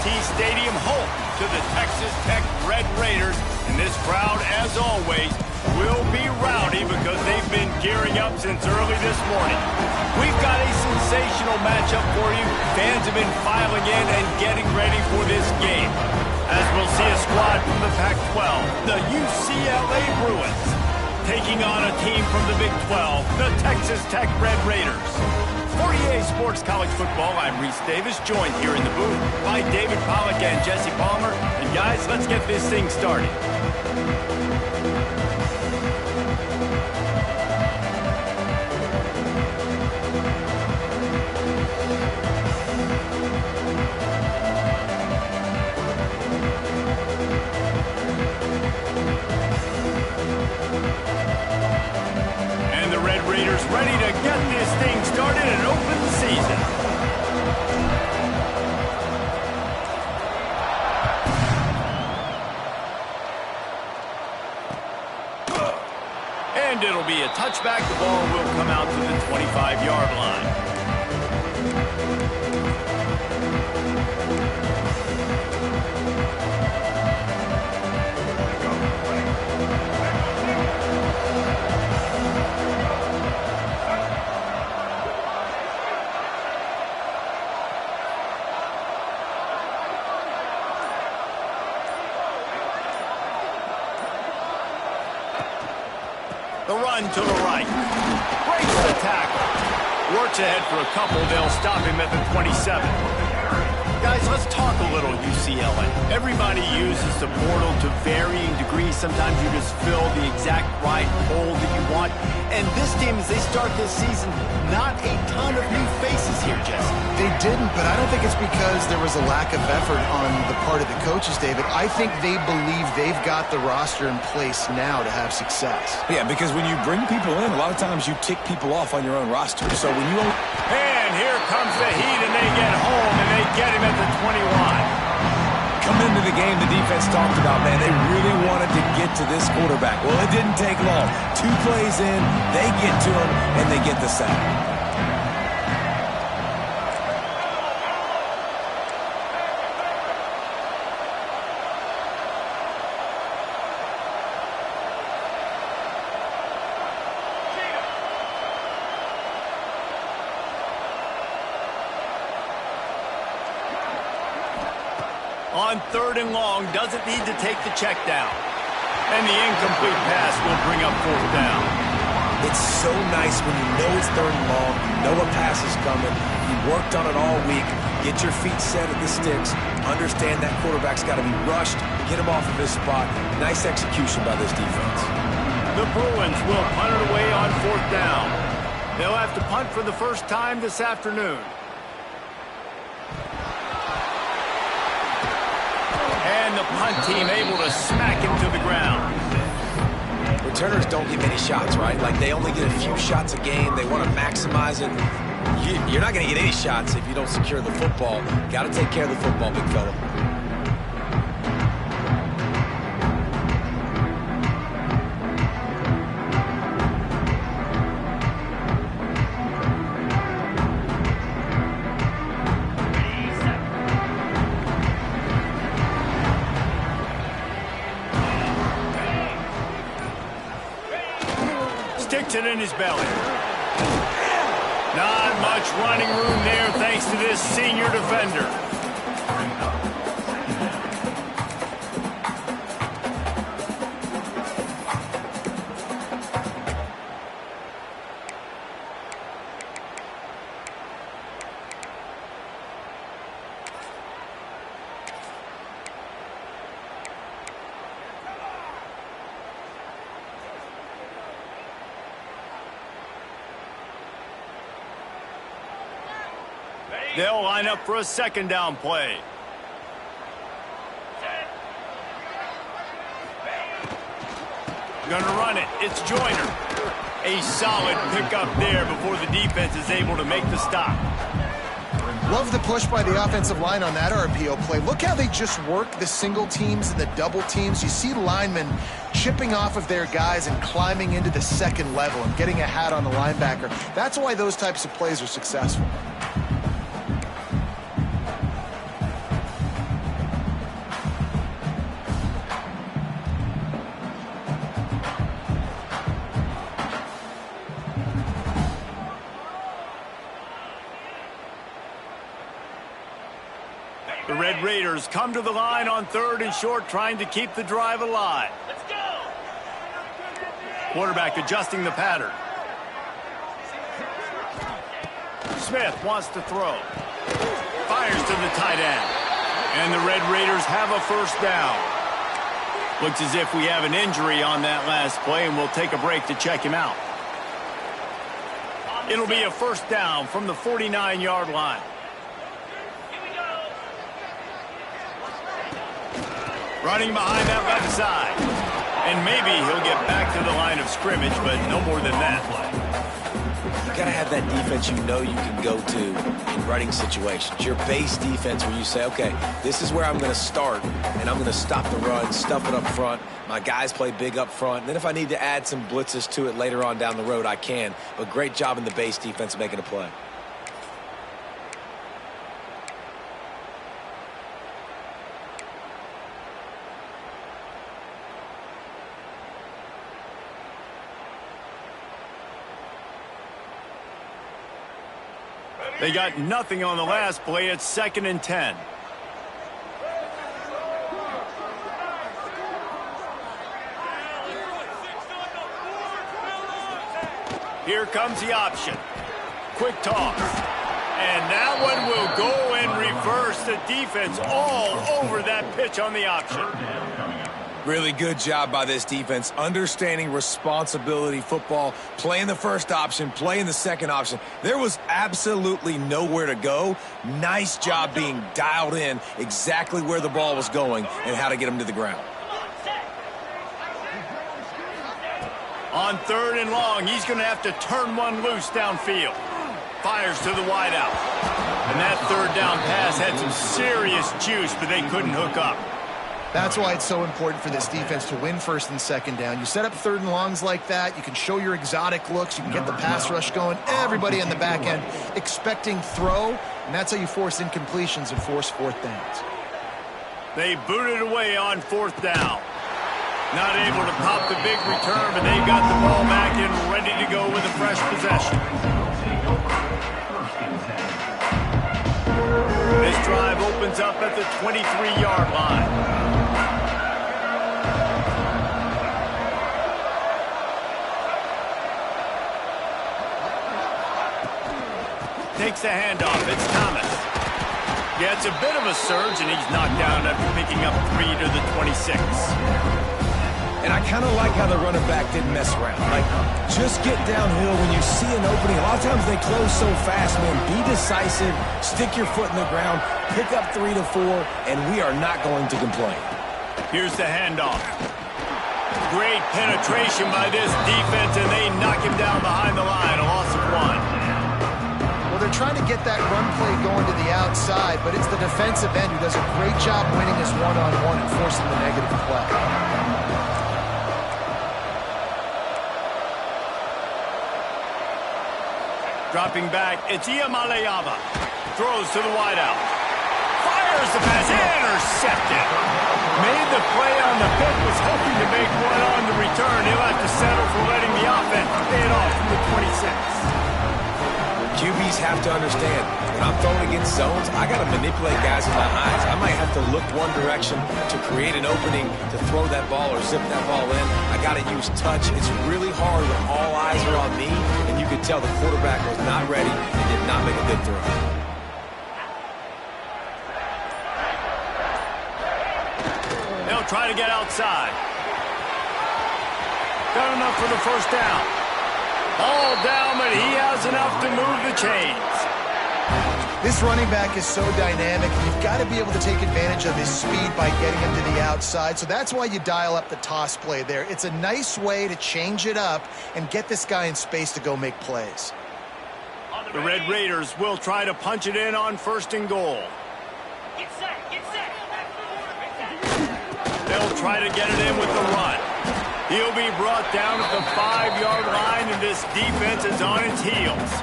AT&T Stadium, home to the Texas Tech Red Raiders. And this crowd, as always, will be rowdy because they've been gearing up since early this morning. We've got a sensational matchup for you. Fans have been filing in and getting ready for this game. As we'll see a squad from the Pac-12, the UCLA Bruins, taking on a team from the Big 12, the Texas Tech Red Raiders. For EA Sports College Football, I'm Reese Davis, joined here in the booth by David Pollack and Jesse Palmer. And guys, let's get this thing started. Ready to get this thing started and open the season. And it'll be a touchback. The ball will come out to the 25-yard line. The run to the right. Breaks the tackle. Works ahead for a couple. They'll stop him at the 27. Guys, let's talk a little UCLA. Everybody uses the portal to varying degrees. Sometimes you just fill the exact right hole that you want. And this team, as they start this season, not a ton of new faces here, Jesse. They didn't, but I don't think it's because there was a lack of effort on the part of the coaches, David. I think they believe they've got the roster in place now to have success. Yeah, because when you bring people in, a lot of times you tick people off on your own roster. So when you... And here comes the heat, and they get home, and they get him at the 21. Coming into the game, the defense talked about, man, they really wanted to get to this quarterback. Well, it didn't take long. 2 plays in, they get to him, and they get the sack. On 3rd and long, doesn't need to take the check down. And the incomplete pass will bring up 4th down. It's so nice when you know it's 3rd and long, you know a pass is coming, you worked on it all week, get your feet set at the sticks, understand that quarterback's got to be rushed, get him off of his spot. Nice execution by this defense. The Bruins will punt it away on 4th down. They'll have to punt for the first time this afternoon. And the punt team able to smack him to the ground. Returners don't get many shots, right? Like, they only get a few shots a game. They want to maximize it. You're not going to get any shots if you don't secure the football. Got to take care of the football, big fella. Sticks it in his belly. Not much running room there thanks to this senior defender. They'll line up for a 2nd down play. Gonna run it. It's Joyner. A solid pickup there before the defense is able to make the stop. Love the push by the offensive line on that RPO play. Look how they just work the single teams and the double teams. You see linemen chipping off of their guys and climbing into the 2nd level and getting a hat on the linebacker. That's why those types of plays are successful. The Red Raiders come to the line on 3rd and short, trying to keep the drive alive. Let's go! Quarterback adjusting the pattern. Smith wants to throw. Fires to the tight end. And the Red Raiders have a first down. Looks as if we have an injury on that last play, and we'll take a break to check him out. It'll be a first down from the 49-yard line. Running behind that left side. And maybe he'll get back to the line of scrimmage, but no more than that. You got to have that defense you know you can go to in running situations. Your base defense where you say, okay, this is where I'm going to start, and I'm going to stop the run, stuff it up front. My guys play big up front. And then if I need to add some blitzes to it later on down the road, I can. But great job in the base defense making a play. They got nothing on the last play. It's 2nd and 10. Here comes the option. Quick toss. And that one will go in reverse. The defense all over that pitch on the option. Really good job by this defense, understanding responsibility football, playing the first option, playing the second option. There was absolutely nowhere to go. Nice job being dialed in exactly where the ball was going and how to get him to the ground. On 3rd and long, he's going to have to turn one loose downfield. Fires to the wideout. And that 3rd down pass had some serious juice, but they couldn't hook up. That's why it's so important for this defense to win 1st and 2nd down. You set up 3rd and longs like that, you can show your exotic looks, you can get the pass rush going, everybody on the back end expecting throw, and that's how you force incompletions and force 4th downs. They booted away on 4th down. Not able to pop the big return, but they got the ball back and ready to go with a fresh possession. This drive opens up at the 23-yard line. Takes the handoff. It's Thomas. Yeah, it's a bit of a surge, and he's knocked down after picking up 3 to the 26. And I kind of like how the running back didn't mess around. Like, just get downhill when you see an opening. A lot of times they close so fast, man. Be decisive, stick your foot in the ground, pick up 3 to 4, and we are not going to complain. Here's the handoff. Great penetration by this defense, and they knock him down behind the line. A loss of 1. Well, they're trying to get that run play going to the outside, but it's the defensive end who does a great job winning his one-on-one and forcing the negative play. Dropping back, it's Iamaleava. Throws to the wideout. Fires the pass, intercepted. Made the play on the pick, was hoping to make one on the return. He'll have to settle for letting the offense pay it off from the 26. QBs have to understand, when I'm throwing against zones, I got to manipulate guys with my eyes. I might have to look one direction to create an opening to throw that ball or zip that ball in. I got to use touch. It's really hard when all eyes are on me, and you could tell the quarterback was not ready and did not make a good throw. They'll try to get outside. Got enough for the first down. All down, but he has enough to move the chains. This running back is so dynamic, and you've got to be able to take advantage of his speed by getting him to the outside. So that's why you dial up the toss play there. It's a nice way to change it up and get this guy in space to go make plays. The Red Raiders will try to punch it in on 1st and goal. Get set, get set. They'll try to get it in with the run. He'll be brought down at the 5-yard line, and this defense is on its heels.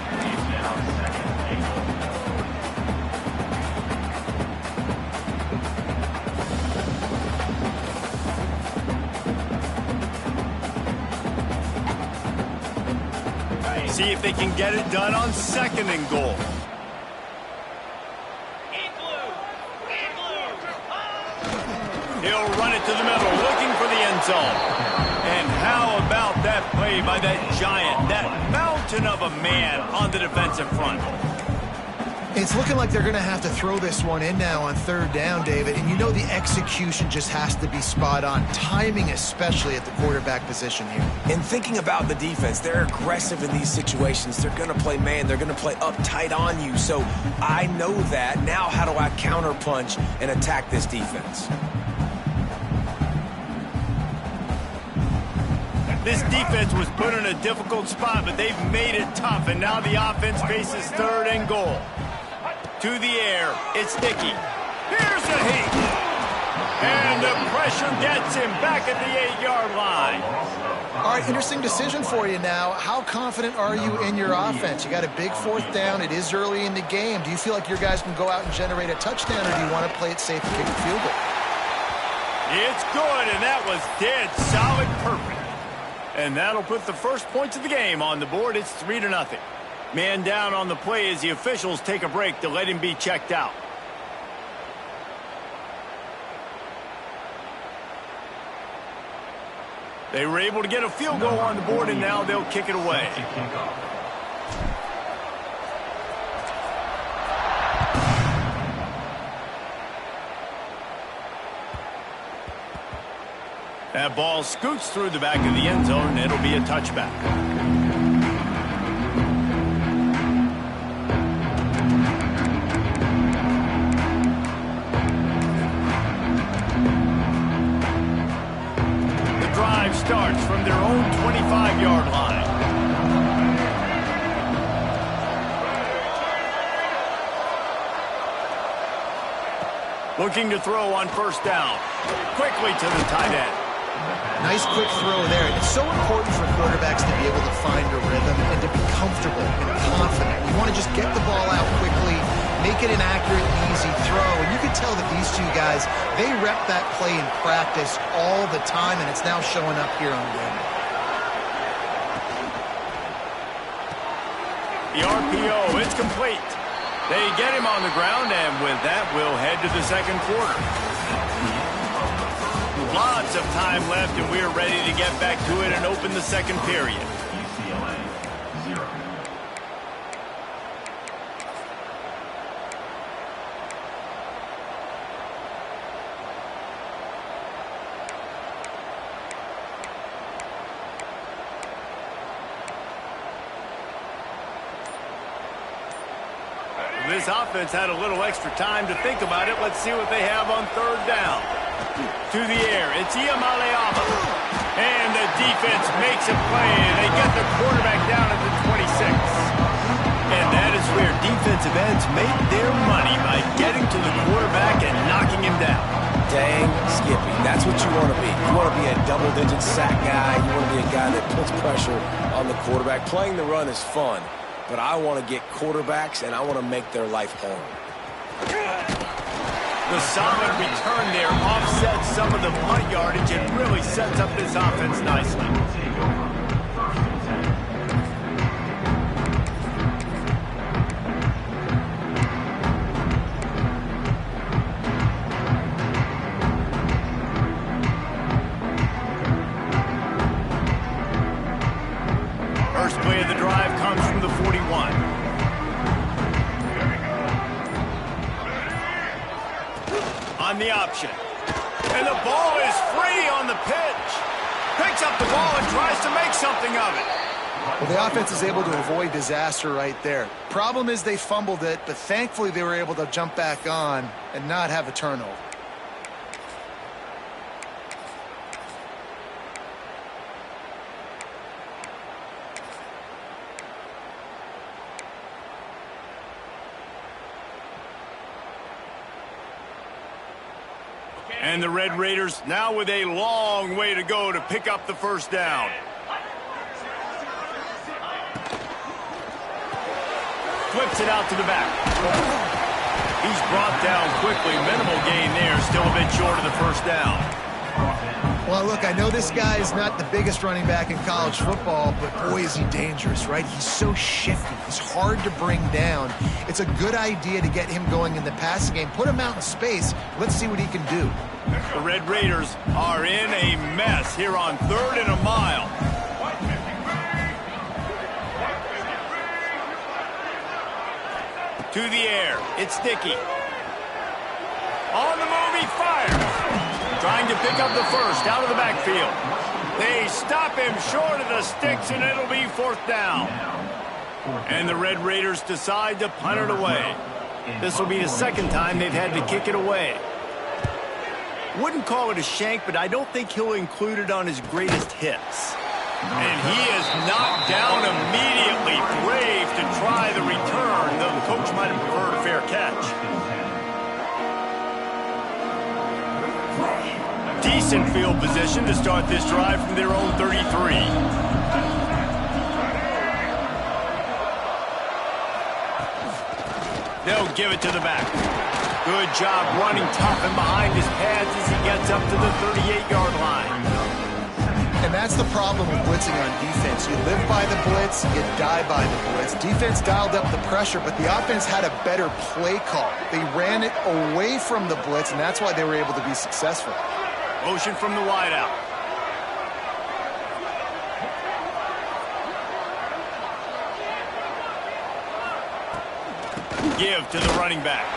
See if they can get it done on 2nd and goal. In blue. In He'll run it to the middle, looking for the end zone. And how about that play by that giant, that mountain of a man on the defensive front? It's looking like they're going to have to throw this one in now on third down, David. And you know the execution just has to be spot on. Timing especially at the quarterback position here. And thinking about the defense, they're aggressive in these situations. They're going to play man. They're going to play up tight on you. So I know that. Now how do I counterpunch and attack this defense? This defense was put in a difficult spot, but they've made it tough. And now the offense faces third and goal. To the air, it's Dickey. Here's a heat. And the pressure gets him back at the 8-yard line. All right, interesting decision for you now. How confident are you in your offense? You got a big fourth down. It is early in the game. Do you feel like your guys can go out and generate a touchdown, or do you want to play it safe and kick the field goal? It's good, and that was dead solid perfect. And that'll put the first points of the game on the board. It's 3-0. Man down on the play as the officials take a break to let him be checked out. They were able to get a field goal on the board, and now they'll kick it away. That ball scoots through the back of the end zone, and it'll be a touchback. Starts from their own 25-yard line. Looking to throw on first down. Quickly to the tight end. Nice quick throw there. It's so important for quarterbacks to be able to find a rhythm and to be comfortable and confident. You want to just get the ball out quickly, make it an accurate and easy throw. And you can tell that these two guys, they rep that play in practice all the time, and it's now showing up here on game. The RPO, it's complete. They get him on the ground, and with that, we'll head to the second quarter. Lots of time left, and we're ready to get back to it and open the second period. UCLA 0. This offense had a little extra time to think about it. Let's see what they have on third down. To the air, it's Iamaleava. And the defense makes a play. They get the quarterback down at the 26. And that is where defensive ends make their money, by getting to the quarterback and knocking him down. Dang, Skippy, that's what you want to be. You want to be a double-digit sack guy. You want to be a guy that puts pressure on the quarterback. Playing the run is fun, but I want to get quarterbacks, and I want to make their life hard. The solid return there offsets some of the punt yardage and really sets up this offense nicely. First play of the drive comes from the 41. On the option. And the ball is free on the pitch. Picks up the ball and tries to make something of it. Well, the offense is able to avoid disaster right there. Problem is they fumbled it, but thankfully they were able to jump back on and not have a turnover. And the Red Raiders now with a long way to go to pick up the first down. Flips it out to the back. He's brought down quickly. Minimal gain there. Still a bit short of the first down. Well, look, I know this guy is not the biggest running back in college football, but boy, is he dangerous, right? He's so shifty. He's hard to bring down. It's a good idea to get him going in the passing game. Put him out in space. Let's see what he can do. The Red Raiders are in a mess here on 3rd and a mile. To the air. It's Dickey. On the move, he fires. Trying to pick up the first out of the backfield. They stop him short of the sticks, and it'll be 4th down. And the Red Raiders decide to punt it away. This will be the 2nd time they've had to kick it away. Wouldn't call it a shank, but I don't think he'll include it on his greatest hits. And he is knocked down immediately. Brave to try the return, though the coach might have preferred a fair catch. Decent field position to start this drive from their own 33. They'll give it to the back. Good job running tough and behind his pads as he gets up to the 38-yard line. And that's the problem with blitzing on defense. You live by the blitz, you die by the blitz. Defense dialed up the pressure, but the offense had a better play call. They ran it away from the blitz, and that's why they were able to be successful. Motion from the wideout. Give to the running back.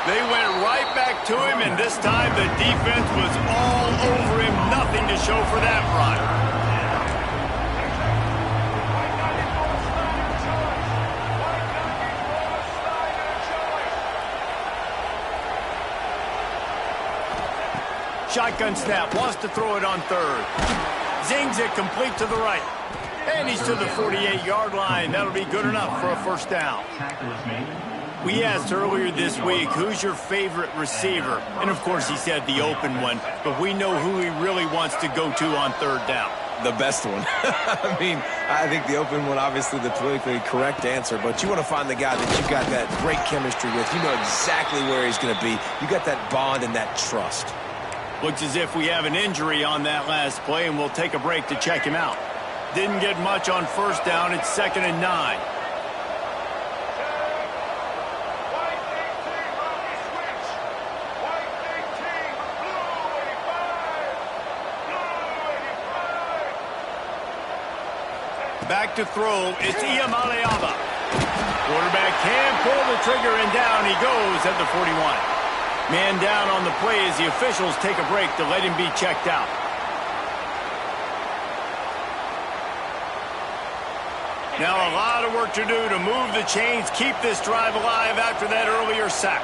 They went right back to him, and this time the defense was all over him. Nothing to show for that run. Shotgun snap, wants to throw it on 3rd. Zings it complete to the right. And he's to the 48-yard line. That'll be good enough for a 1st down. We asked earlier this week, who's your favorite receiver? And of course he said the open one, but we know who he really wants to go to on 3rd down. The best one. I mean, I think the open one, obviously the politically correct answer, but you want to find the guy that you got that great chemistry with. You know exactly where he's going to be. You got that bond and that trust. Looks as if we have an injury on that last play, and we'll take a break to check him out. Didn't get much on 1st down. It's 2nd and 9. Back to throw. It's Iamaleava. Quarterback can pull the trigger, and down he goes at the 41. Man down on the play as the officials take a break to let him be checked out. Now a lot of work to do to move the chains, keep this drive alive after that earlier sack.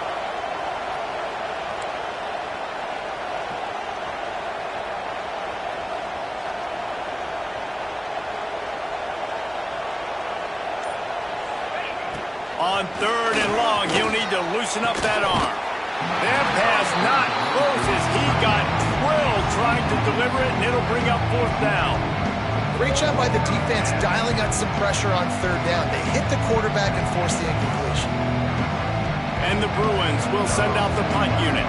On 3rd and long, he'll need to loosen up that arm. That pass not close as he got drilled trying to deliver it, and it'll bring up 4th down. Great job by the defense dialing up some pressure on 3rd down. They hit the quarterback and forced the incompletion. And the Bruins will send out the punt unit.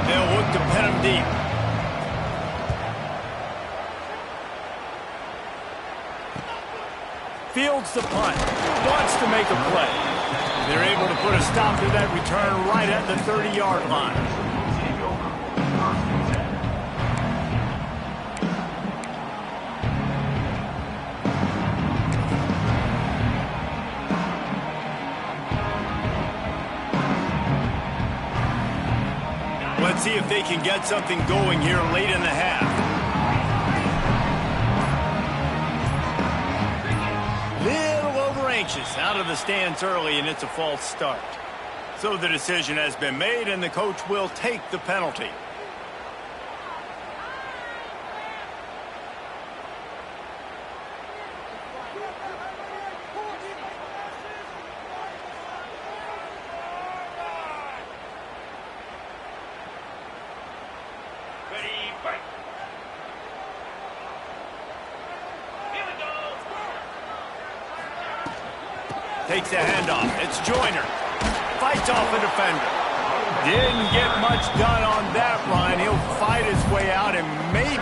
They'll look to pin him deep. Fields the punt. Wants to make a play. They're able to put a stop to that return right at the 30-yard line. Let's see if they can get something going here late in the half. Anxious out of the stands early, and it's a false start. So the decision has been made, and the coach will take the penalty. Ready, fight. Here we go. Takes a handoff. It's Joyner. Fights off the defender. Didn't get much done on that run. He'll fight his way out and maybe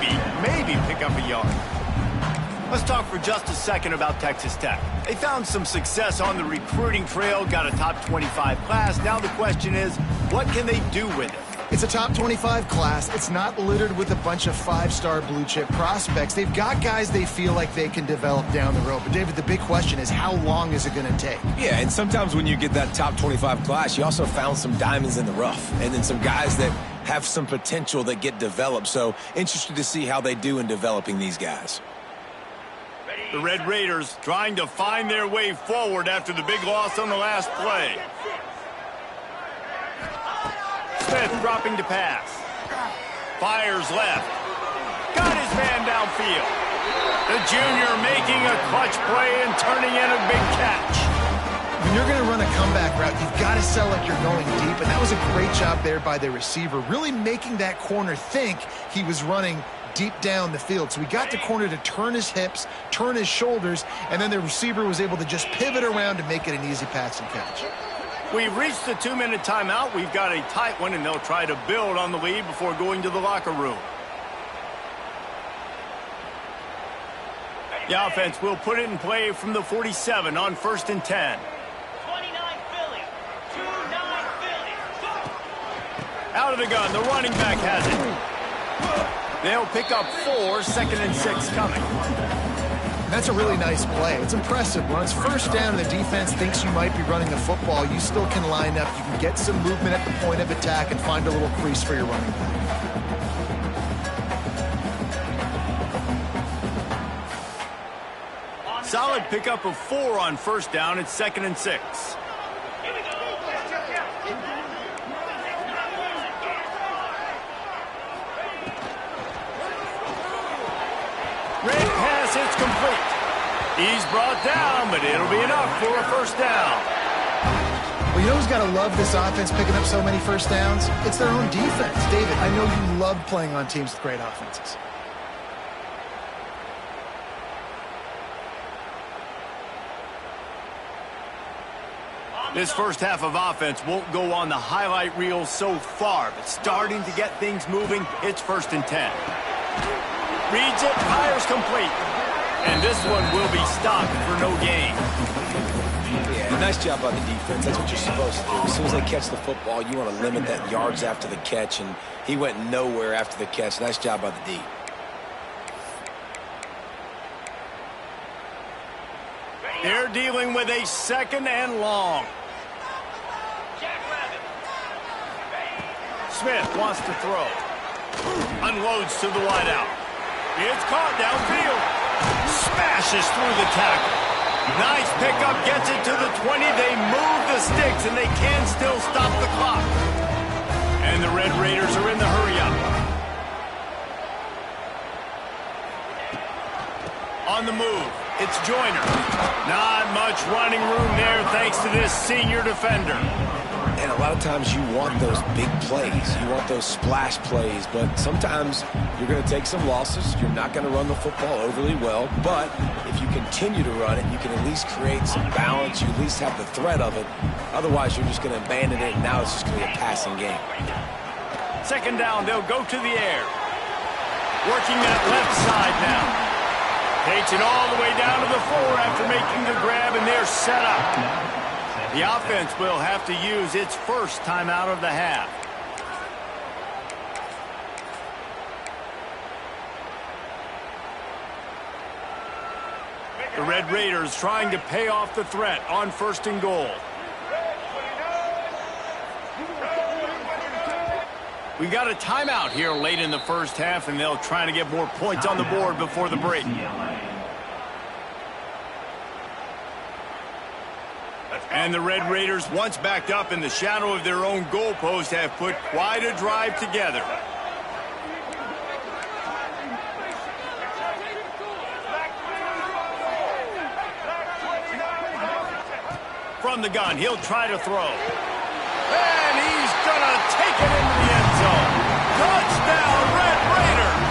Let's talk for just a second about Texas Tech. They found some success on the recruiting trail, got a top 25 class. Now the question is, what can they do with it? It's a top 25 class. It's not littered with a bunch of five-star blue-chip prospects. They've got guys they feel like they can develop down the road. But, David, the big question is, how long is it going to take? Yeah, and sometimes when you get that top 25 class, you also found some diamonds in the rough. And then some guys that have some potential that get developed. So, interested to see how they do in developing these guys. The Red Raiders trying to find their way forward after the big loss on the last play. Smith dropping to pass. Fires left. Got his man downfield. The junior making a clutch play and turning in a big catch. When you're going to run a comeback route, you've got to sell like you're going deep, and that was a great job there by the receiver, really making that corner think he was running deep down the field. So he got the corner to turn his hips, turn his shoulders, and then the receiver was able to just pivot around to make it an easy pass and catch. We've reached the 2-minute timeout. We've got a tight one, and they'll try to build on the lead before going to the locker room. The offense will put it in play from the 47 on 1st and 10. 29 Philly. 2-9 Philly. Out of the gun, the running back has it. They'll pick up 4, 2nd and 6 coming. That's a really nice play. It's impressive. When it's first down and the defense thinks you might be running the football, you still can line up. You can get some movement at the point of attack and find a little crease for your running back. Solid pickup of 4 on 1st down. It's 2nd and 6. Here we go. Red pass, it's complete. He's brought down, but it'll be enough for a 1st down. Well, you know who's got to love this offense picking up so many 1st downs? It's their own defense. David, I know you love playing on teams with great offenses. This first half of offense won't go on the highlight reel so far, but starting to get things moving, it's 1st and 10. Reads it, fires complete. And this one will be stopped for no gain. Yeah, nice job by the defense. That's what you're supposed to do. As soon as they catch the football, you want to limit that yards after the catch, and he went nowhere after the catch. Nice job by the D. They're dealing with a 2nd and long. Smith wants to throw. Unloads to the wideout. It's caught downfield. Smashes through the tackle. Nice pickup, gets it to the 20. They move the sticks, and they can still stop the clock. And the Red Raiders are in the hurry-up. On the move, it's Joyner. Not much running room there thanks to this senior defender. And a lot of times you want those big plays. You want those splash plays. But sometimes you're going to take some losses. You're not going to run the football overly well. But if you continue to run it, you can at least create some balance. You at least have the threat of it. Otherwise, you're just going to abandon it, and now it's just going to be a passing game. 2nd down, they'll go to the air. Working that left side now. Takes it all the way down to the 4 after making the grab, and they're set up. The offense will have to use its first timeout of the half. The Red Raiders trying to pay off the threat on 1st and goal. We got a timeout here late in the first half, and they'll try to get more points on the board before the break. And the Red Raiders, once backed up in the shadow of their own goalpost, have put quite a drive together. From the gun, he'll try to throw. And he's going to take it into the end zone. Touchdown, Red Raiders!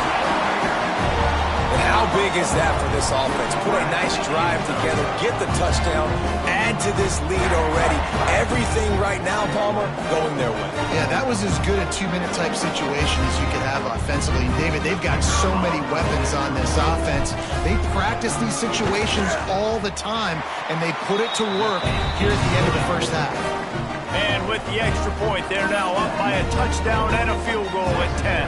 And how big is that for this offense? Put a nice drive together, get the touchdown, add to this lead already. Everything right now, Palmer, going their way. Yeah, that was as good a two-minute type situation as you could have offensively. And David, they've got so many weapons on this offense. They practice these situations all the time, and they put it to work here at the end of the first half. And with the extra point, they're now up by a touchdown and a field goal at 10.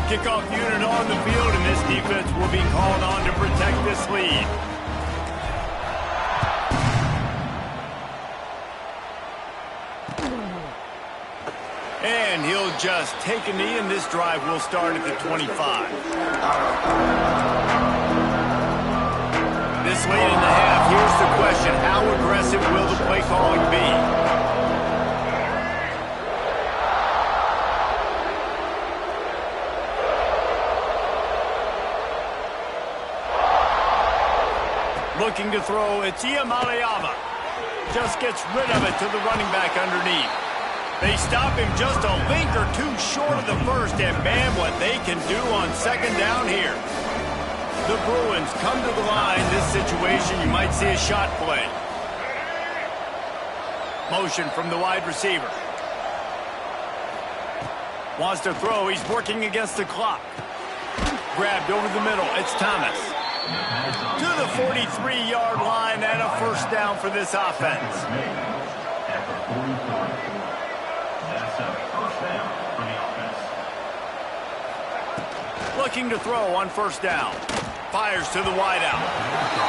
Kickoff unit on the field, and this defense will be called on to protect this lead. And he'll just take a knee, and this drive will start at the 25. This late in the half, here's the question: how aggressive will the play calling be? Looking to throw, it's Iamaleava. Just gets rid of it to the running back underneath. They stop him just a link or two short of the first, and man, what they can do on second down here. The Bruins come to the line. This situation, you might see a shot play. Motion from the wide receiver. Wants to throw. He's working against the clock. Grabbed over the middle. It's Thomas. To the 43-yard line and a first down for this offense. Looking to throw on first down. Fires to the wideout.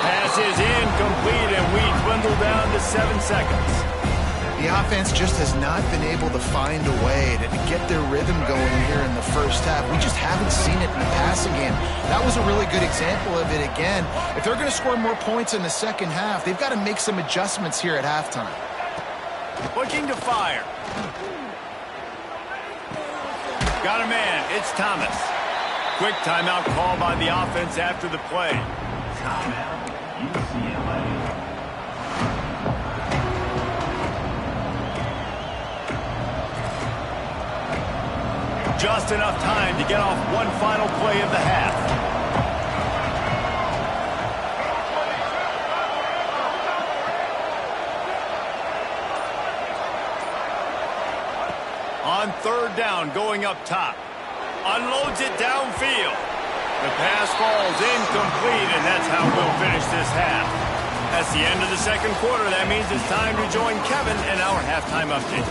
Pass is incomplete, and we dwindle down to 7 seconds. The offense just has not been able to find a way to get their rhythm going here in the first half. We just haven't seen it in the passing game. That was a really good example of it again. If they're going to score more points in the second half, they've got to make some adjustments here at halftime. Looking to fire. Got a man. It's Thomas. Quick timeout call by the offense after the play. Timeout, UCLA. Just enough time to get off one final play of the half. On third down, going up top. Unloads it downfield. The pass falls incomplete, and that's how we'll finish this half. That's the end of the second quarter. That means it's time to join Kevin in our halftime update.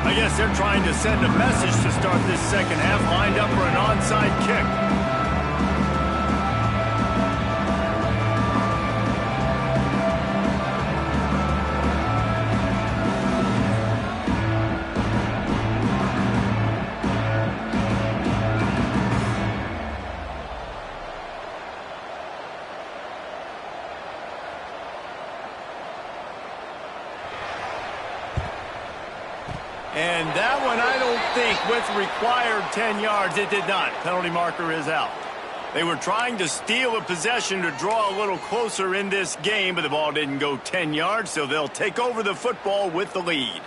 I guess they're trying to send a message to start this second half, lined up for an onside kick. And that one, I don't think, with required 10 yards, it did not. Penalty marker is out. They were trying to steal a possession to draw a little closer in this game, but the ball didn't go 10 yards, so they'll take over the football with the lead.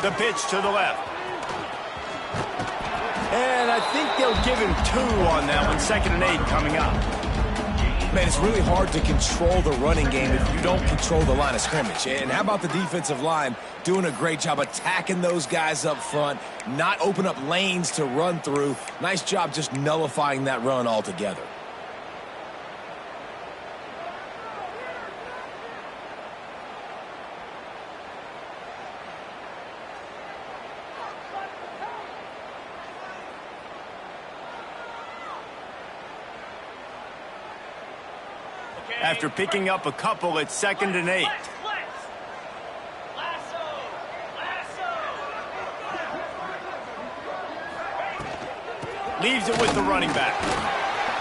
The pitch to the left. And I think they'll give him 2 on that one. 2nd and 8 coming up. Man, it's really hard to control the running game if you don't control the line of scrimmage. And how about the defensive line doing a great job attacking those guys up front, not open up lanes to run through. Nice job just nullifying that run altogether. After picking up a couple, it's 2nd and 8. Leaves it with the running back.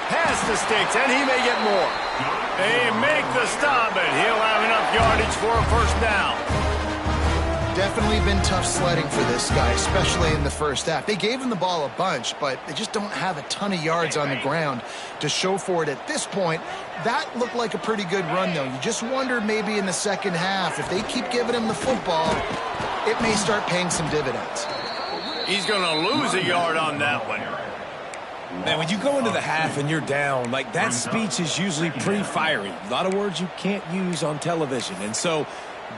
Past the sticks, and he may get more. They make the stop, but he'll have enough yardage for a first down. Definitely been tough sledding for this guy, especially in the first half. They gave him the ball a bunch, but they just don't have a ton of yards on the ground to show for it at this point. That looked like a pretty good run, though. You just wonder maybe in the second half, if they keep giving him the football, it may start paying some dividends. He's going to lose a yard on that one. Man, when you go into the half and you're down, like that speech is usually pretty fiery. A lot of words you can't use on television. And so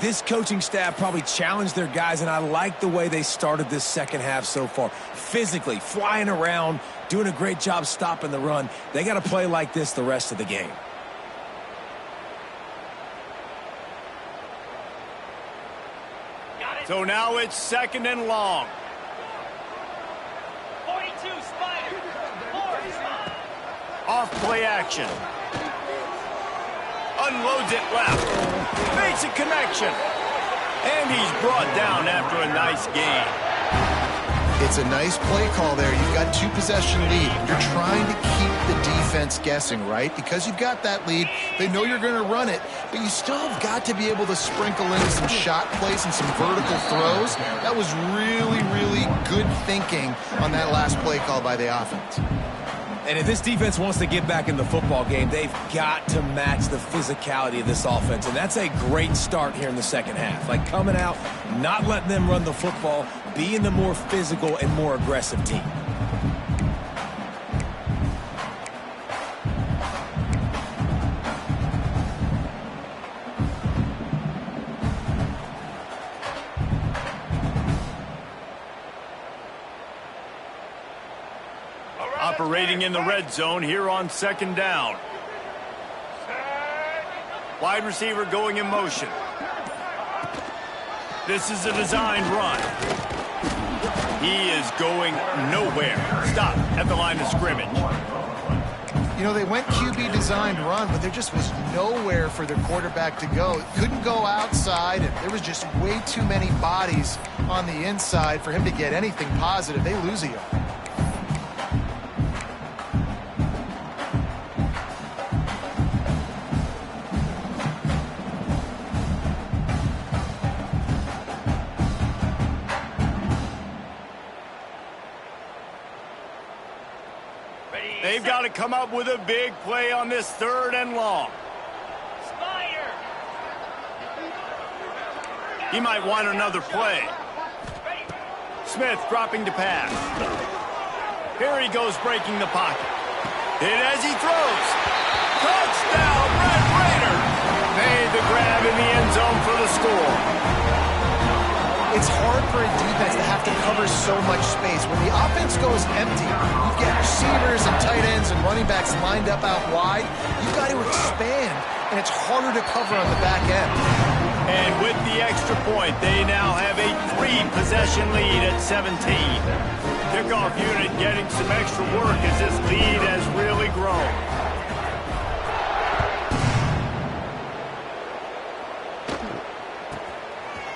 this coaching staff probably challenged their guys, and I like the way they started this second half so far. Physically, flying around, doing a great job stopping the run. They got to play like this the rest of the game. So now it's 2nd and long. 42, Spider. 4. Off play action. Unloads it left. Makes a connection. And he's brought down after a nice gain. It's a nice play call there. You've got 2-possession lead. You're trying to keep the defense guessing, right? Because you've got that lead, they know you're going to run it, but you still have got to be able to sprinkle in some shot plays and some vertical throws. That was really, really good thinking on that last play call by the offense. And if this defense wants to get back in the football game, they've got to match the physicality of this offense. And that's a great start here in the second half. Like coming out, not letting them run the football, being the more physical and more aggressive team. Operating in the red zone here on 2nd down. Wide receiver going in motion. This is a designed run. He is going nowhere. Stop at the line of scrimmage. You know, they went QB designed run, but there just was nowhere for their quarterback to go. Couldn't go outside, and there was just way too many bodies on the inside for him to get anything positive. They lose a yard. They've got to come up with a big play on this 3rd and long. Spider. He might want another play. Smith dropping to pass. Here he goes breaking the pocket. Hit as he throws. Touchdown, Red Raider! Made the grab in the end zone for the score. It's hard for a defense to have to cover so much space. When the offense goes empty, you get receivers and tight ends and running backs lined up out wide. You've got to expand, and it's harder to cover on the back end. And with the extra point, they now have a 3-possession lead at 17. Kickoff unit getting some extra work as this lead has really grown.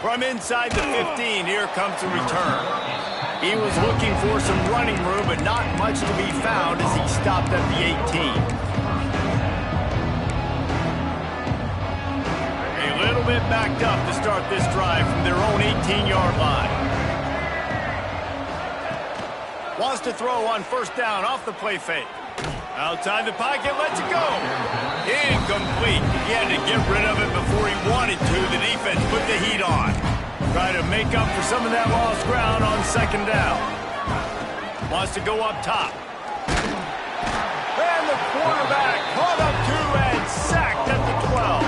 From inside the 15, here comes the return. He was looking for some running room, but not much to be found as he stopped at the 18. A little bit backed up to start this drive from their own 18-yard line. Wants to throw on 1st down off the play fake. Outside the pocket, lets it go. Incomplete. He had to get rid of it before he wanted to. The defense put the heat on. Try to make up for some of that lost ground on 2nd down. Wants to go up top. And the quarterback caught up to and sacked at the 12.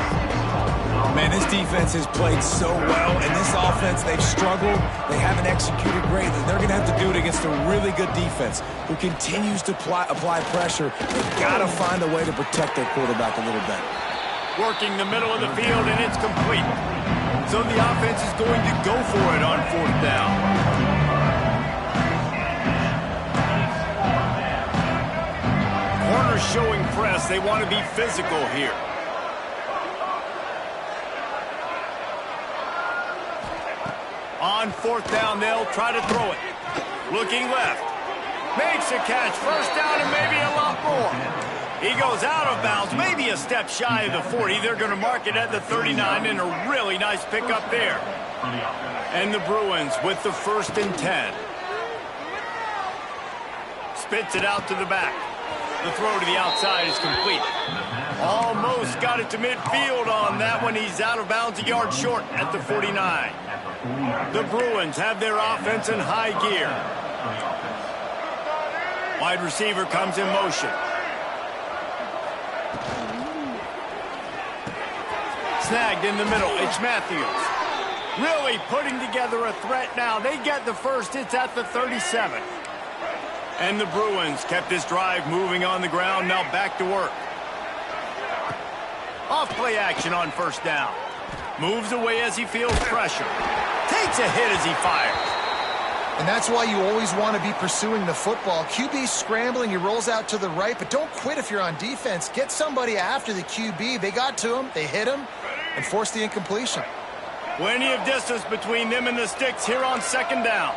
Man, this defense has played so well, and this offense, they've struggled. They haven't executed great. They're going to have to do it against a really good defense who continues to apply pressure. They've got to find a way to protect their quarterback a little better. Working the middle of the field, and it's complete. So the offense is going to go for it on 4th down. Corners showing press. They want to be physical here. On fourth down, they'll try to throw it. Looking left. Makes a catch. First down and maybe a lot more. He goes out of bounds, maybe a step shy of the 40. They're going to mark it at the 39, and a really nice pickup there. And the Bruins with the 1st and 10. Spits it out to the back. The throw to the outside is complete. Almost got it to midfield on that one. He's out of bounds a yard short at the 49. The Bruins have their offense in high gear. Wide receiver comes in motion. Snagged in the middle. It's Matthews. Really putting together a threat now. They get the first. It's at the 37. And the Bruins kept this drive moving on the ground. Now back to work. Off play action on first down. Moves away as he feels pressure. Takes a hit as he fires. And that's why you always want to be pursuing the football. QB scrambling, he rolls out to the right, but don't quit if you're on defense. Get somebody after the QB. They got to him, they hit him, and forced the incompletion. Plenty of distance between them and the sticks here on second down.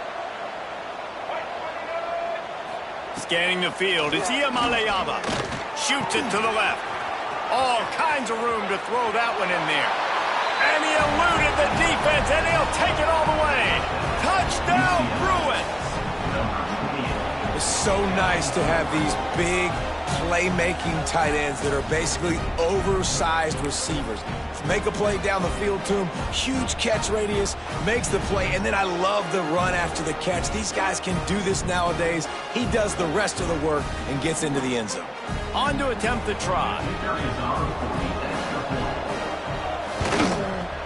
Scanning the field, it's Iamaleava. Shoots it to the left. All kinds of room to throw that one in there. And he eluded the defense, and he'll take it all the way. Touchdown, Bruins! It's so nice to have these big, playmaking tight ends that are basically oversized receivers. Make a play down the field to him, huge catch radius, makes the play, and then I love the run after the catch. These guys can do this nowadays. He does the rest of the work and gets into the end zone. On to attempt the try.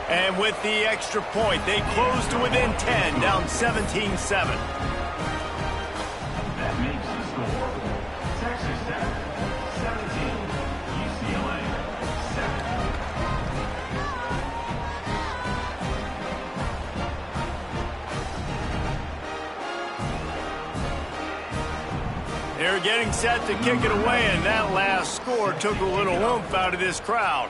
And with the extra point, they close to within 10, down 17-7. That makes the score. Texas Tech 17, UCLA 7. They're getting set to kick it away, and that last score took a little oomph out of this crowd.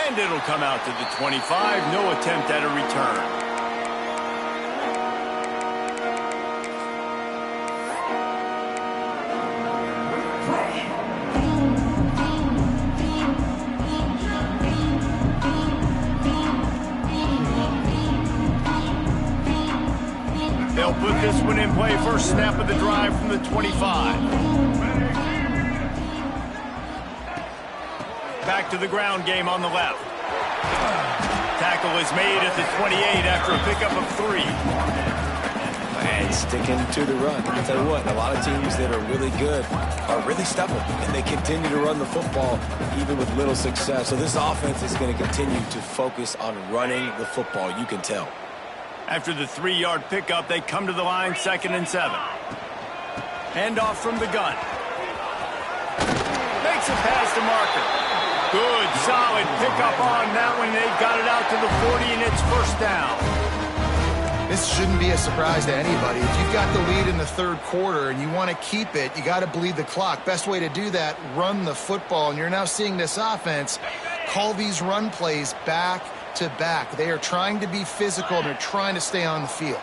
And it'll come out to the 25. No attempt at a return. They'll put this one in play. First snap of the drive from the 25. Back to the ground game on the left. Tackle is made at the 28 after a pickup of 3. And sticking to the run. I'll tell you what, a lot of teams that are really good are really stubborn, and they continue to run the football even with little success. So this offense is going to continue to focus on running the football. You can tell. After the 3-yard pickup, they come to the line, 2nd and 7. Hand off from the gun. Makes a pass to Marker. Good, solid pickup on that one. They've got it out to the 40, and it's first down. This shouldn't be a surprise to anybody. If you've got the lead in the third quarter and you want to keep it, you got to bleed the clock. Best way to do that, run the football. And you're now seeing this offense call these run plays back to back. They are trying to be physical, and they're trying to stay on the field.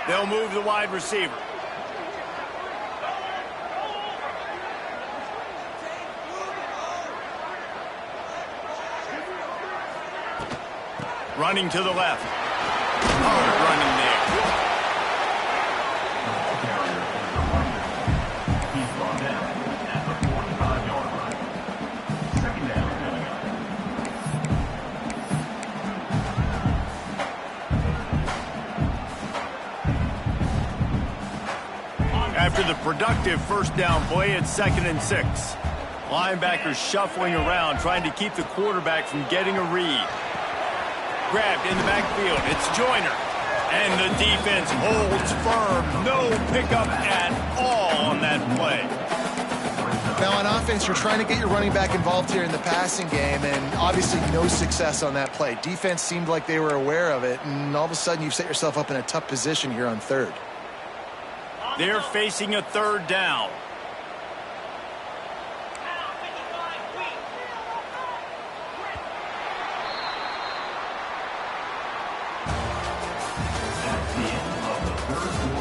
They'll move the wide receiver. Running to the left. Hard running there. He's brought down at the 45-yard line. Second down coming up. After the productive first down play, it's 2nd and 6. Linebackers shuffling around, trying to keep the quarterback from getting a read. Grabbed in the backfield. It's Joyner. And the defense holds firm. No pickup at all on that play. Now on offense, you're trying to get your running back involved here in the passing game, and obviously no success on that play. Defense seemed like they were aware of it, and all of a sudden you've set yourself up in a tough position here on third. They're facing a third down.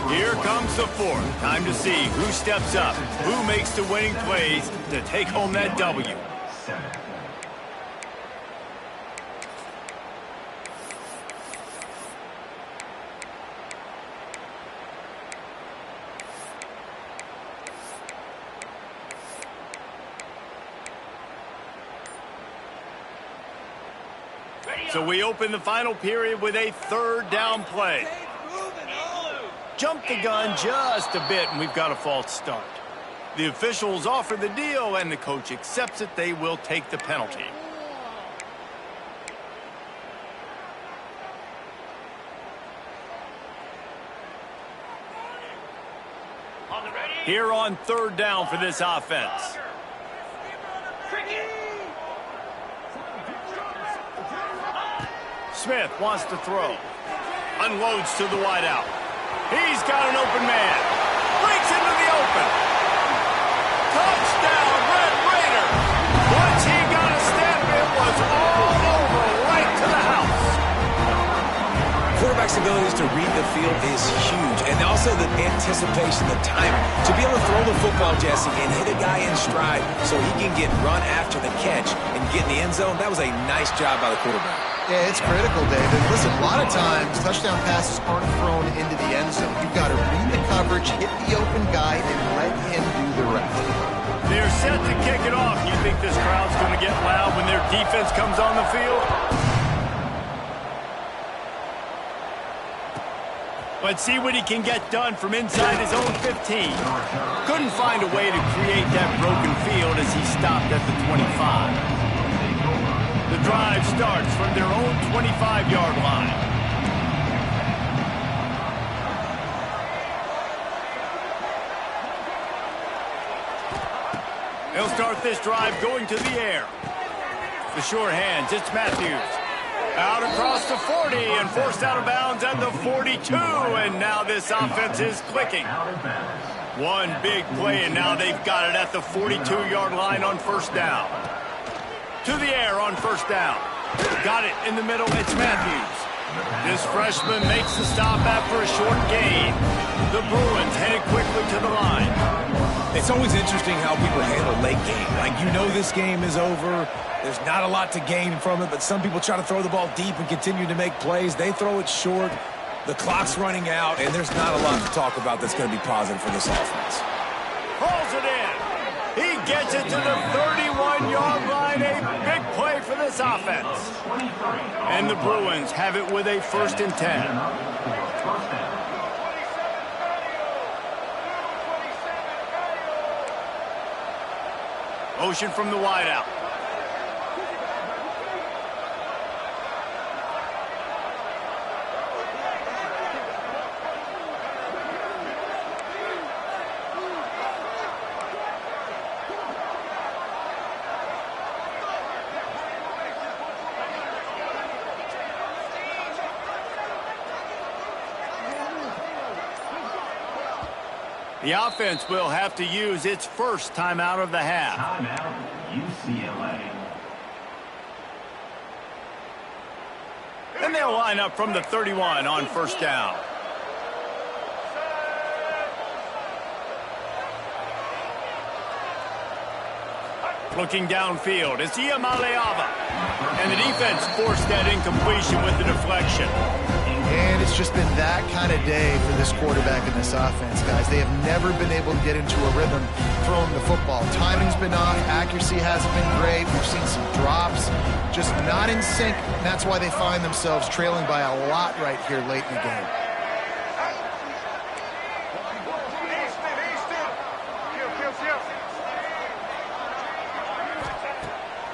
Here comes the fourth. Time to see who steps up, who makes the winning plays to take home that W. So we open the final period with a third down play. Jump the gun just a bit, and we've got a false start. The officials offer the deal, and the coach accepts it. They will take the penalty. Here on third down for this offense. Smith wants to throw. Unloads to the wideout. He's got an open man. Breaks into the open. Touchdown, Red Raider. Once he got a step, it was all over, right to the house. Quarterback's abilities to read the field is huge, and also the anticipation, the timing. To be able to throw the football, Jesse, and hit a guy in stride so he can get run after the catch and get in the end zone, that was a nice job by the quarterback. Yeah, it's critical, David. Listen, a lot of times, touchdown passes aren't thrown into the end zone. You've got to read the coverage, hit the open guy, and let him do the rest. They're set to kick it off. You think this crowd's going to get loud when their defense comes on the field? Let's see what he can get done from inside his own 15. Couldn't find a way to create that broken field as he stopped at the 25. The drive starts from their own 25-yard line. They'll start this drive going to the air. The short hands, it's Matthews. Out across the 40 and forced out of bounds at the 42. And now this offense is clicking. One big play, and now they've got it at the 42-yard line on first down. To the air on first down. Got it in the middle. It's Matthews. This freshman makes the stop after a short gain. The Bruins headed quickly to the line. It's always interesting how people handle late game. Like, you know this game is over. There's not a lot to gain from it, but some people try to throw the ball deep and continue to make plays. They throw it short. The clock's running out, and there's not a lot to talk about that's going to be positive for this offense. Pulls it in. He gets it to the 31-yard line. A big play for this offense. And the Bruins have it with a 1st and 10. Motion from the wideout. The offense will have to use its first timeout of the half. Timeout, UCLA. And they'll line up from the 31 on first down. Looking downfield, it's Iamaleava. And the defense forced that incompletion with the deflection. And it's just been that kind of day for this quarterback and this offense, guys. They have never been able to get into a rhythm throwing the football. Timing's been off. Accuracy hasn't been great. We've seen some drops. Just not in sync. And that's why they find themselves trailing by a lot right here late in the game.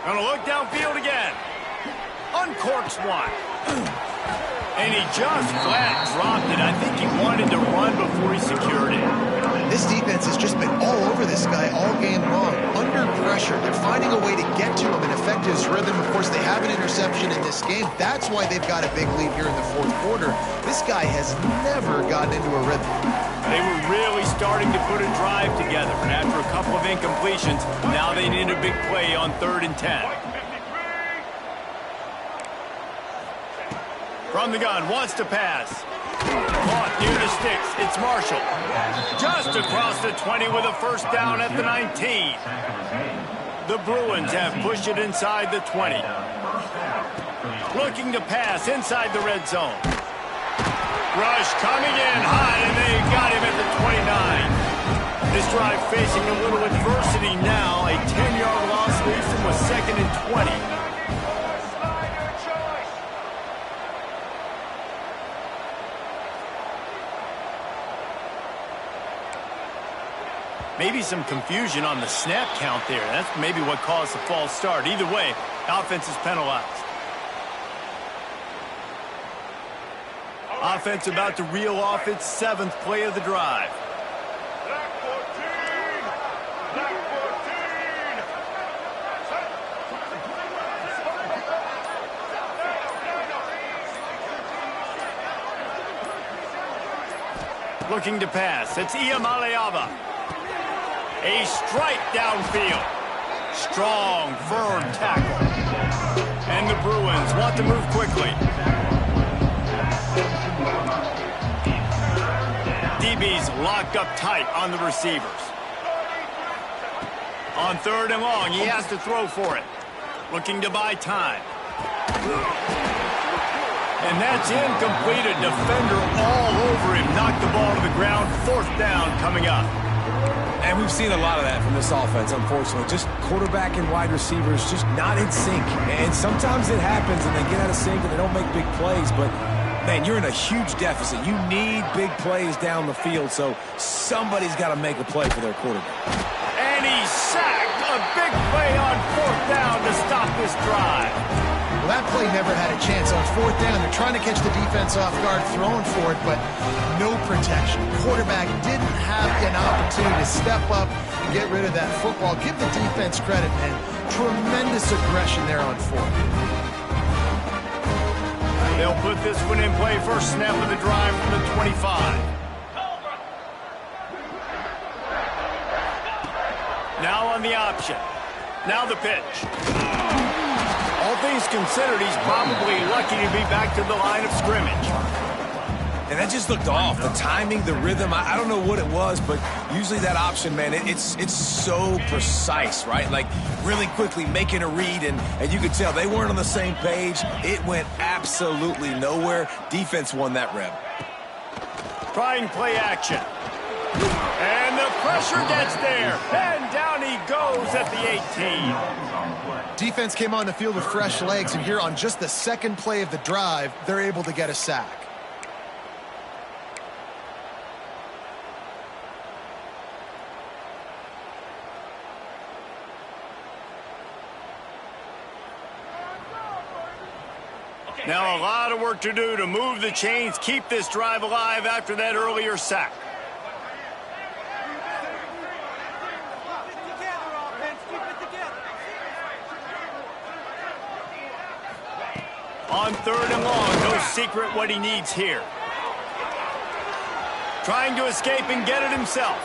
Gonna look downfield again. Uncorks one. And he just flat dropped it. I think he wanted to run before he secured it. This defense has just been all over this guy all game long. Under pressure. They're finding a way to get to him and affect his rhythm. Of course, they have an interception in this game. That's why they've got a big lead here in the fourth quarter. This guy has never gotten into a rhythm. They were really starting to put a drive together. And after a couple of incompletions, now they need a big play on 3rd and 10. From the gun, wants to pass. Caught near the sticks. It's Marshall. Just across the 20 with a first down at the 19. The Bruins have pushed it inside the 20. Looking to pass inside the red zone. Rush coming in high, and they got him at the 29. This drive facing a little adversity now. A 10-yard loss leaves him with 2nd and 20. Maybe some confusion on the snap count there. That's maybe what caused the false start. Either way, offense is penalized. Offense about to reel off its 7th play of the drive. Black 14! Black 14! Looking to pass. It's Iamaleava. A strike downfield. Strong, firm tackle. And the Bruins want to move quickly. DB's locked up tight on the receivers. On 3rd and long, he has to throw for it. Looking to buy time. And that's incomplete. A defender all over him. Knocked the ball to the ground. 4th down coming up. And we've seen a lot of that from this offense, unfortunately. Just quarterback and wide receivers just not in sync. And sometimes it happens and they get out of sync and they don't make big plays. But, man, you're in a huge deficit. You need big plays down the field, so somebody's got to make a play for their quarterback. And he's sacked. A big play on 4th down to stop this drive. Well, that play never had a chance on 4th down. They're trying to catch the defense off guard, throwing for it, but no protection. Quarterback didn't have an opportunity to step up and get rid of that football. Give the defense credit, man. Tremendous aggression there on 4th. They'll put this one in play. First snap of the drive from the 25. Now on the option. Now the pitch. All things considered, he's probably lucky to be back to the line of scrimmage. And that just looked off. The timing, the rhythm, I don't know what it was, but usually that option, man, it's so precise, right? Like really quickly making a read, and you could tell they weren't on the same page. It went absolutely nowhere. Defense won that rep. Trying play action. And the pressure gets there. And down he goes at the 18. Defense came on the field with fresh legs, and here on just the 2nd play of the drive, they're able to get a sack. Now a lot of work to do to move the chains, keep this drive alive after that earlier sack. On 3rd and long, no secret what he needs here. Trying to escape and get it himself.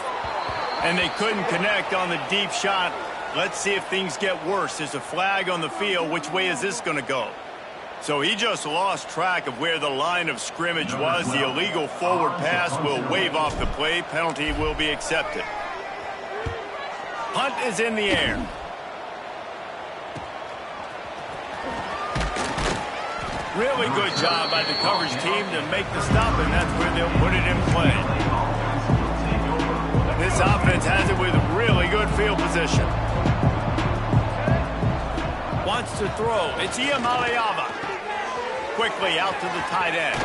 And they couldn't connect on the deep shot. Let's see if things get worse. There's a flag on the field. Which way is this going to go? So he just lost track of where the line of scrimmage was. The illegal forward pass will wave off the play. Penalty will be accepted. Punt is in the air. Really good job by the coverage team to make the stop, and that's where they'll put it in play. This offense has it with really good field position. Wants to throw. It's Iamaleava. Quickly out to the tight end.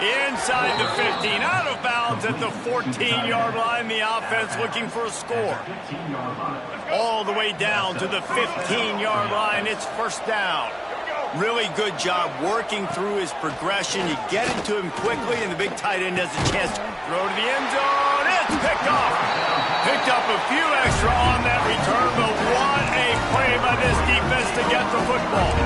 Inside the 15, out of bounds at the 14-yard line. The offense looking for a score. All the way down to the 15-yard line. It's first down. Really good job working through his progression. You get it to him quickly, and the big tight end has a chance to throw to the end zone. It's picked off. Picked up a few extra on that return, but what a play by this defense to get the football.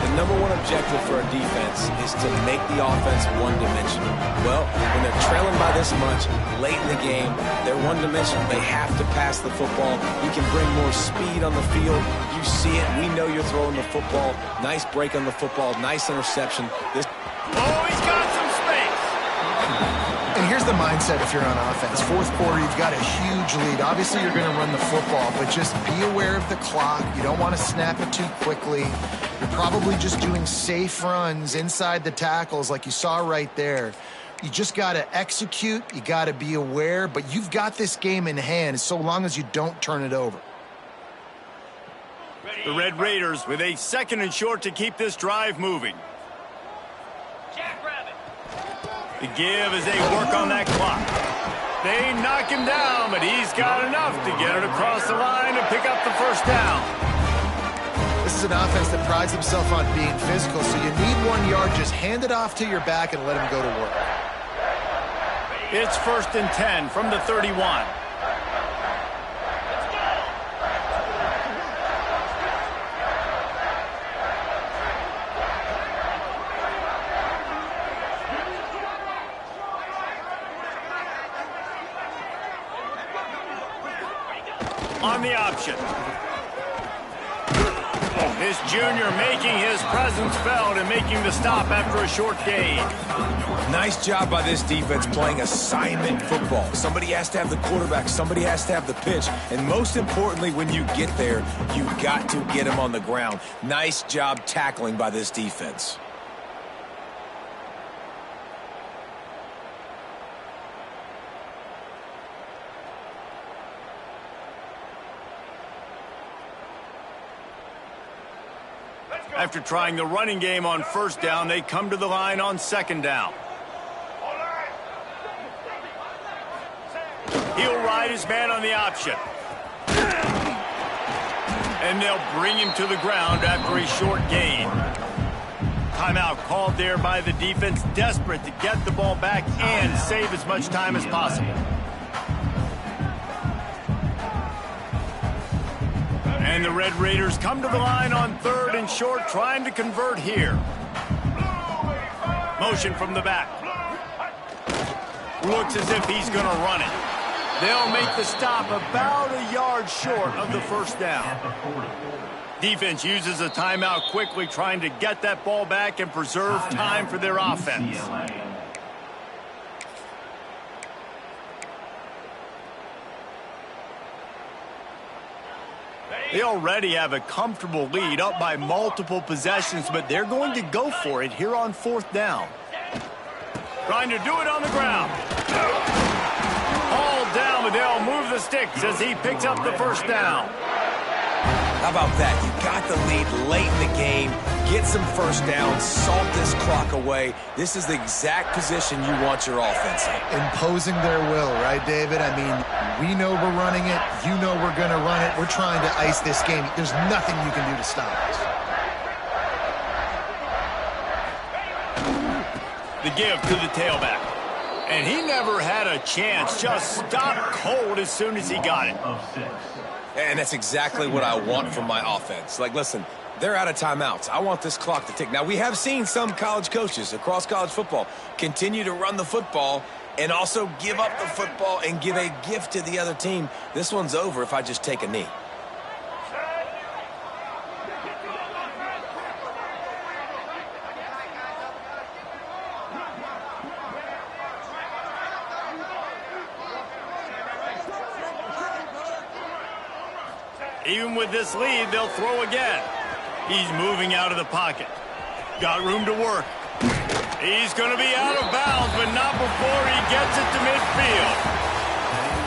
The number one objective for a defense is to make the offense one-dimensional. Well, when they're trailing by this much late in the game, they're one-dimensional. They have to pass the football. You can bring more speed on the field. You see it. We know you're throwing the football. Nice break on the football. Nice interception. Oh, he's got some space. Here's the mindset if you're on offense. Fourth quarter, you've got a huge lead. Obviously, you're going to run the football, but just be aware of the clock. You don't want to snap it too quickly. You're probably just doing safe runs inside the tackles like you saw right there. You just got to execute. You got to be aware, but you've got this game in hand so long as you don't turn it over. The Red Raiders with a 2nd and short to keep this drive moving. Jackrabbit. The give as they work on that clock. They knock him down, but he's got enough to get it across the line and pick up the first down. This is an offense that prides himself on being physical, so you need 1 yard. Just hand it off to your back and let him go to work. It's 1st and 10 from the 31. On the option. This junior making his presence felt and making the stop after a short gain. Nice job by this defense playing assignment football. Somebody has to have the quarterback. Somebody has to have the pitch. And most importantly, when you get there, you've got to get him on the ground. Nice job tackling by this defense. After trying the running game on 1st down, they come to the line on 2nd down. He'll ride his man on the option. And they'll bring him to the ground after a short gain. Timeout called there by the defense, desperate to get the ball back and save as much time as possible. And the Red Raiders come to the line on 3rd and short, trying to convert here. Motion from the back. Looks as if he's going to run it. They'll make the stop about a yard short of the first down. Defense uses a timeout quickly, trying to get that ball back and preserve time for their offense. They already have a comfortable lead, up by multiple possessions, but they're going to go for it here on 4th down. Trying to do it on the ground. Hauled down, but they'll move the sticks as he picks up the first down. How about that? You got the lead late in the game. Get some first downs. Salt this clock away. This is the exact position you want your offense in. Imposing their will, right, David? I mean, we know we're running it. You know we're going to run it. We're trying to ice this game. There's nothing you can do to stop us. The give to the tailback. And he never had a chance. Just stopped cold as soon as he got it. And that's exactly what I want from my offense. Like, listen, they're out of timeouts. I want this clock to tick. Now, we have seen some college coaches across college football continue to run the football and also give up the football and give a gift to the other team. This one's over if I just take a knee. Even with this lead, they'll throw again. He's moving out of the pocket. Got room to work. He's going to be out of bounds, but not before he gets it to midfield.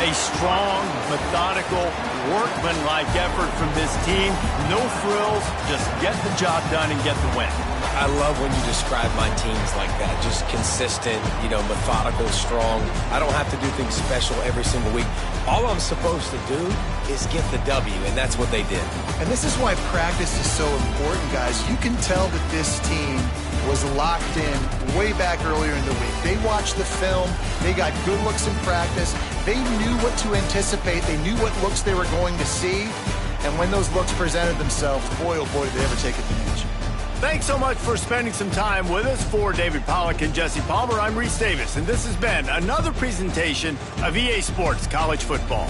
A strong, methodical, workmanlike effort from this team. No frills, just get the job done and get the win. I love when you describe my teams like that. Just consistent, methodical, strong. I don't have to do things special every single week. All I'm supposed to do is get the W, and that's what they did. And this is why practice is so important, guys. You can tell that this team was locked in way back earlier in the week. They watched the film. They got good looks in practice. They knew what to anticipate. They knew what looks they were going to see. And when those looks presented themselves, boy, oh boy, did they ever take advantage. Thanks so much for spending some time with us. For David Pollack and Jesse Palmer, I'm Reese Davis, and this has been another presentation of EA Sports College Football.